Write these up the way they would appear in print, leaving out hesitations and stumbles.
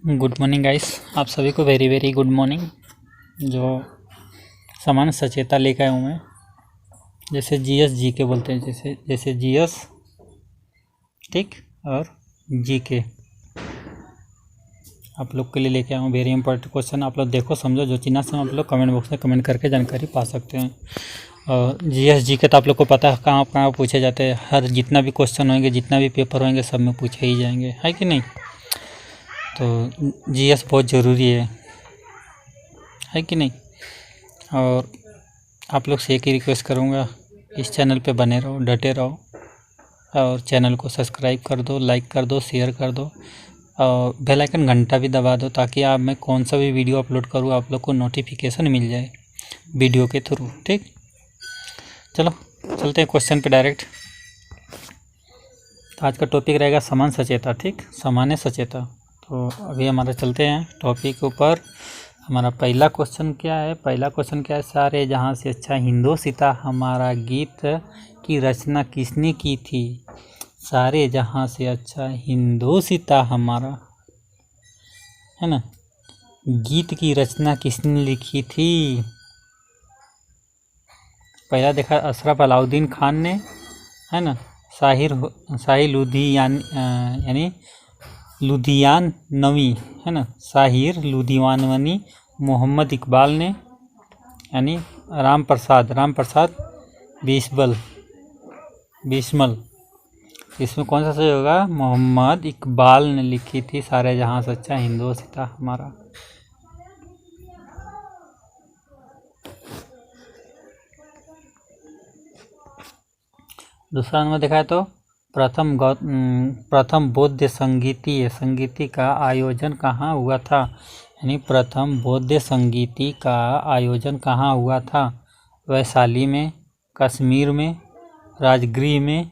Good morning guys, आप सभी को वेरी वेरी गुड मॉर्निंग। जो सामान्य सचेता लेकर आया हूँ मैं, जैसे जीएस जीके बोलते हैं, जैसे जीएस ठीक और जीके आप लोग के लिए लेके आया हूँ। वेरी इंपॉर्टेंट क्वेश्चन, आप लोग देखो समझो, जो चिन्ह से आप लोग कमेंट बॉक्स में कमेंट करके जानकारी पा सकते हैं। और जीएस जीके तो आप लोग को पता है कहाँ कहाँ पूछे जाते हैं। हर जितना भी क्वेश्चन होंगे, जितना भी पेपर होंगे, सब में पूछे ही जाएंगे, है कि नहीं। तो जीएस बहुत ज़रूरी है कि नहीं। और आप लोग से एक ही रिक्वेस्ट करूँगा, इस चैनल पे बने रहो, डटे रहो और चैनल को सब्सक्राइब कर दो, लाइक कर दो, शेयर कर दो और बेल आइकन घंटा भी दबा दो, ताकि आप मैं कौन सा भी वीडियो अपलोड करूँ आप लोग को नोटिफिकेशन मिल जाए वीडियो के थ्रू। ठीक, चलो चलते हैं क्वेश्चन पे डायरेक्ट। तो आज का टॉपिक रहेगा सामान्य सचेता। ठीक, सामान्य सचेता। तो अभी हमारा चलते हैं टॉपिक के ऊपर। हमारा पहला क्वेश्चन क्या है? सारे जहाँ से अच्छा हिंदोसिता हमारा गीत की रचना किसने की थी? सारे जहाँ से अच्छा हिंदोसिता हमारा, है ना, गीत की रचना किसने लिखी थी? पहला देखा अशरफ अलाउद्दीन खान ने, है ना। शाही यानी लुधियानवी, है ना, शाहिर लुधियानवी। मोहम्मद इकबाल ने, यानी राम प्रसाद बिस्मल। इसमें कौन सा सही होगा? मोहम्मद इकबाल ने लिखी थी सारे जहां से अच्छा हिंदोसिता हमारा। दूसरा नंबर देखा है तो प्रथम बौद्ध संगीति का आयोजन कहाँ हुआ था? यानी प्रथम बौद्ध संगीति का आयोजन कहाँ हुआ था? वैशाली में, कश्मीर में, राजगृह में,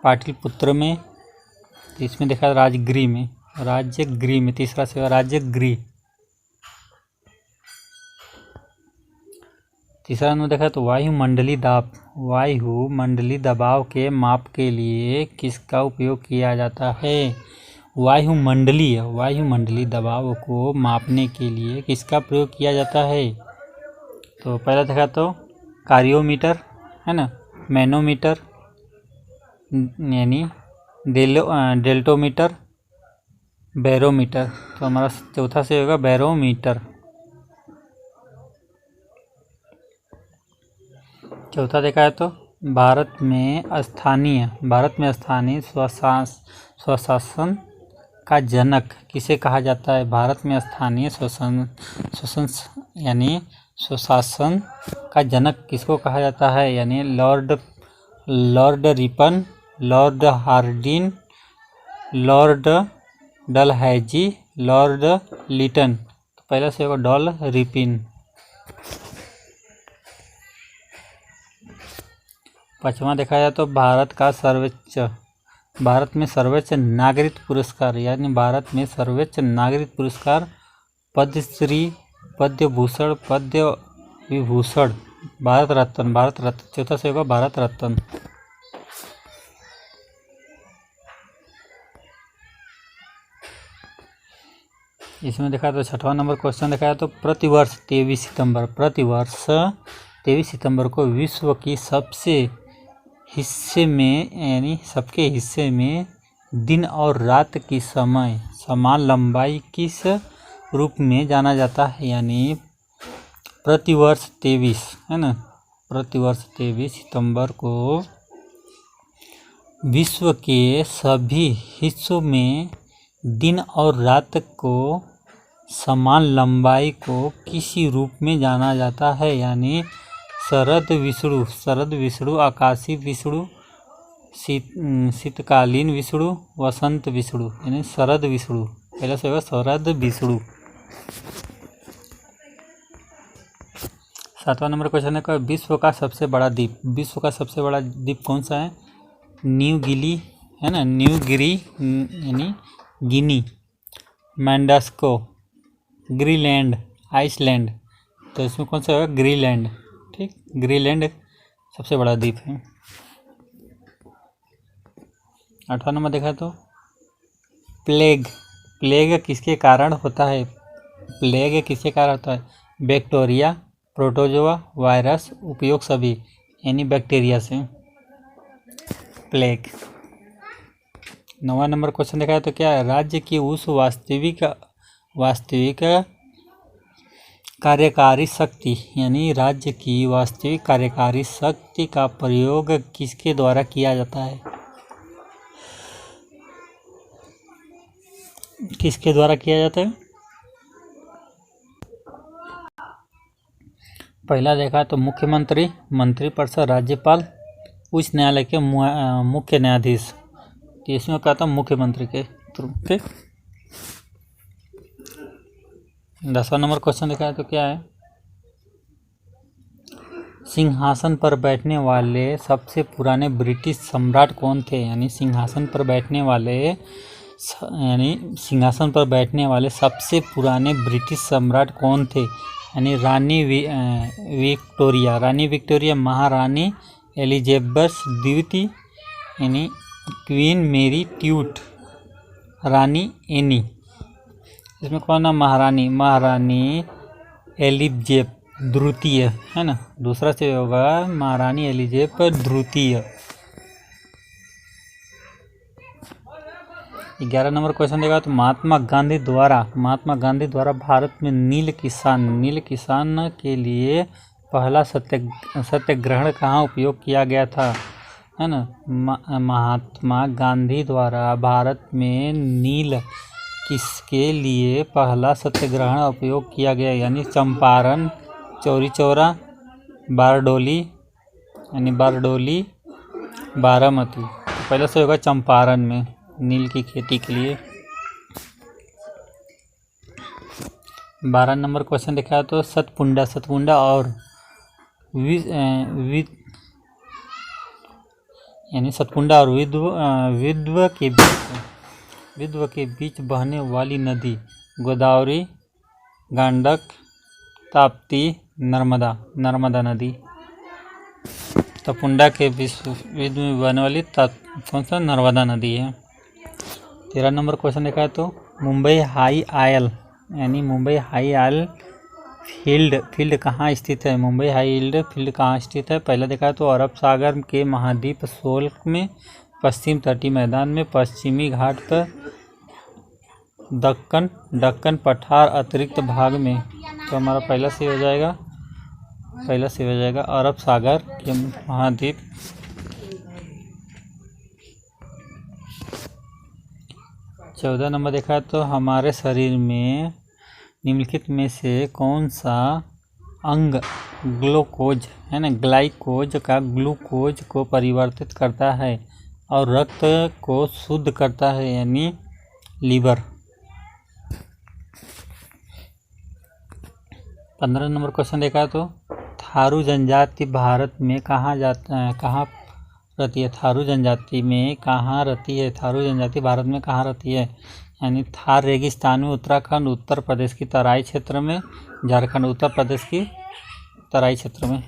पाटलिपुत्र में। इसमें देखा राजगृह में। तीसरा से राजगृह। तीसरा नंबर देखा तो वायुमंडली दबाव के माप के लिए किसका उपयोग किया जाता है? वायुमंडली दबाव को मापने के लिए किसका प्रयोग किया जाता है? तो पहला देखा तो कारियोमीटर, है ना, मैनोमीटर यानी डेल्टोमीटर, बैरोमीटर। तो हमारा चौथा से होगा बैरोमीटर। चौथा देखा है तो भारत में स्थानीय स्वशासन का जनक किसे कहा जाता है? भारत में स्थानीय यानी स्वशासन का जनक किसको कहा जाता है? यानी Lord Ripon, Lord Hardinge, Lord Dalhousie, Lord Lytton. तो पहला से होगा डॉल रिपिन। पांचवा देखा जाए तो भारत में सर्वोच्च नागरिक पुरस्कार, यानी भारत में सर्वोच्च नागरिक पुरस्कार पद्मश्री, पद्म भूषण, पद्म विभूषण, भारत रत्न। चौथा से होगा भारत रत्न। इसमें देखा तो छठवां नंबर क्वेश्चन देखा है तो प्रतिवर्ष 23 सितंबर को विश्व की सबके हिस्से में दिन और रात की समय समान लंबाई किस रूप में जाना जाता है? यानी प्रतिवर्ष 23, है ना, प्रतिवर्ष 23 सितंबर को विश्व के सभी हिस्सों में दिन और रात को समान लंबाई को किसी रूप में जाना जाता है? यानी शरद विषुणु, आकाशीय विषुणु, शीतकालीन विषुणु, वसंत विषुणु, यानी शरद विषुणु। पहले से होगा शरद विषुणु। सातवां नंबर क्वेश्चन है विश्व का सबसे बड़ा द्वीप कौन सा है? न्यू गिनी, है ना, यानी गिनी, मैंडास्को, ग्रीनलैंड, आइसलैंड। तो इसमें कौन सा होगा? ग्रीनलैंड। ठीक, ग्रीनलैंड सबसे बड़ा द्वीप है। 8वां नंबर देखा तो प्लेग, प्लेग किसके कारण होता है? प्लेग किसके कारण होता है? बैक्टीरिया, प्रोटोजोआ, वायरस, उपयोग सभी, यानी बैक्टीरिया से प्लेग। 9वां नंबर क्वेश्चन देखा है तो क्या है? राज्य की उस वास्तविक कार्यकारी शक्ति, यानी राज्य की वास्तविक कार्यकारी शक्ति का प्रयोग किसके द्वारा किया जाता है? किसके द्वारा किया जाता है? पहला देखा तो मुख्यमंत्री, मंत्रिपरिषद, राज्यपाल, उच्च न्यायालय के मुख्य न्यायाधीश। तो इसमें कहता हूँ मुख्यमंत्री के थ्रू। ठीक। 10वां नंबर क्वेश्चन देखा है तो क्या है? सिंहासन पर बैठने वाले सबसे पुराने ब्रिटिश सम्राट कौन थे? यानी सिंहासन पर बैठने वाले सबसे पुराने ब्रिटिश सम्राट कौन थे? यानी रानी विक्टोरिया, महारानी एलिजाबेथ द्वितीय, यानी क्वीन मेरी ट्यूट, रानी एनी। इसमें कौन है? महारानी एलिजाबेथ द्वितीय है ना, दूसरा से होगा महारानी एलिजाबेथ द्वितीय। 11 नंबर क्वेश्चन देगा तो महात्मा गांधी द्वारा भारत में नील किसान के लिए पहला सत्याग्रह कहाँ उपयोग किया गया था? है ना, महात्मा गांधी द्वारा भारत में नील किसके लिए पहला सत्याग्रह उपयोग किया गया? यानी चंपारण, चौरी चौरा, बारडोली, बारामती। पहले से होगा चंपारण में नील की खेती के लिए। 12 नंबर क्वेश्चन देखा है तो सतपुंडा और विद्व के बीच बहने वाली नदी गोदावरी, गंडक, ताप्ती, नर्मदा नदी। सतपुंडा के बीच में बहने वाली कौन सा? नर्मदा नदी है। 13 नंबर क्वेश्चन देखा है तो मुंबई हाई आयल फील्ड कहाँ स्थित है? मुंबई हाई फील्ड कहाँ स्थित है? पहला देखा है तो अरब सागर के महाद्वीप शोल्क में, पश्चिम तटीय मैदान में, पश्चिमी घाट पर, दक्कन पठार अतिरिक्त भाग में। तो हमारा पहला से हो जाएगा अरब सागर के महाद्वीप। 14 नंबर देखा है तो हमारे शरीर में निम्नलिखित में से कौन सा अंग ग्लूकोज है ना, ग्लाइकोज का ग्लूकोज को परिवर्तित करता है और रक्त को शुद्ध करता है? यानी लीवर। 15 नंबर क्वेश्चन देखा तो थारू जनजाति भारत में कहाँ रहती है? थारू जनजाति भारत में कहाँ रहती है? यानी थार रेगिस्तान में, उत्तराखंड, उत्तर प्रदेश की तराई क्षेत्र में, झारखंड, उत्तर प्रदेश की तराई क्षेत्र में।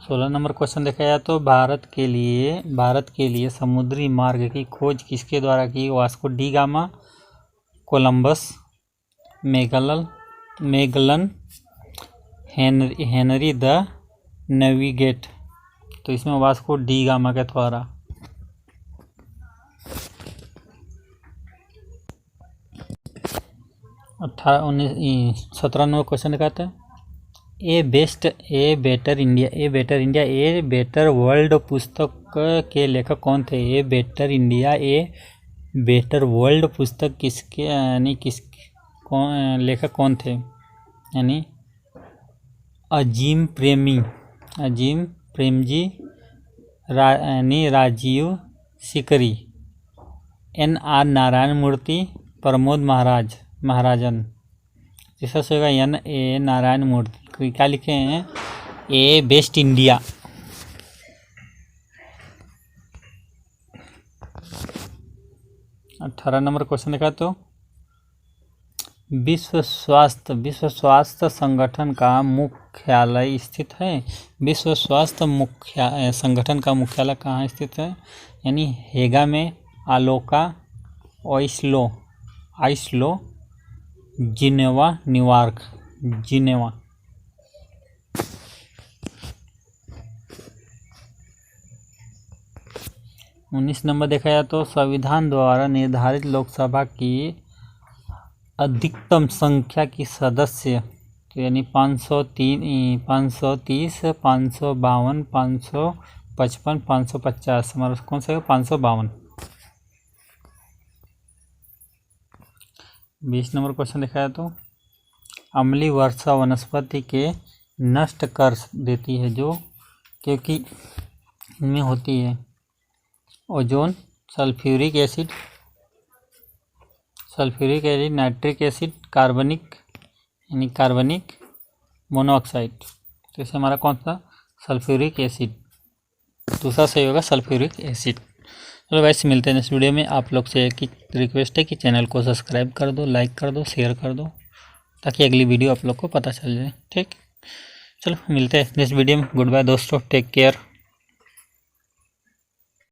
16 नंबर क्वेश्चन देखा जाए तो भारत के लिए समुद्री मार्ग की खोज किसके द्वारा की? Vasco D gamma, Columbus, Magellan, Henry the navigate. तो इसमें वास्को डी गामा के द्वारा। 17 नंबर क्वेश्चन दिखाते हैं ए बेटर वर्ल्ड पुस्तक के लेखक कौन थे? ए बेटर वर्ल्ड पुस्तक किसके लेखक कौन थे? यानी अजीम प्रेमजी, राजीव सिकरी, NR नारायण मूर्ति, प्रमोद महाराजन। तीसरा से होगा NA नारायण मूर्ति। क्या लिखे हैं? ए बेस्ट इंडिया। 18 नंबर क्वेश्चन देखा तो विश्व स्वास्थ्य संगठन का मुख्यालय स्थित है? विश्व स्वास्थ्य संगठन का मुख्यालय कहाँ स्थित है? यानी हेगा में, Aloka, ओइस्लो, आइस्लो, Geneva, New York, Geneva. 19 number देखा जाए तो संविधान द्वारा निर्धारित लोकसभा की अधिकतम संख्या की सदस्य, तो यानी 503, 530, 552, 555, 550, हमारा कौन सा है? 552। 20 नंबर क्वेश्चन देखा जाए तो अम्लीय वर्षा वनस्पति के नष्ट कर देती है, जो क्योंकि इनमें होती है ozone, sulphuric acid, nitric acid, कार्बनिक यानी कार्बनिक मोनोऑक्साइड। तो इसे हमारा कौन सा? Sulphuric acid. दूसरा सही होगा सल्फ्यूरिक एसिड। चलो वैसे मिलते हैं नेक्स्ट वीडियो में। आप लोग से एक रिक्वेस्ट है कि चैनल को सब्सक्राइब कर दो, लाइक कर दो, शेयर कर दो, ताकि अगली वीडियो आप लोग को पता चल जाए। ठीक, चलो मिलते हैं नेक्स्ट वीडियो में। गुड बाय दोस्तों, टेक केयर।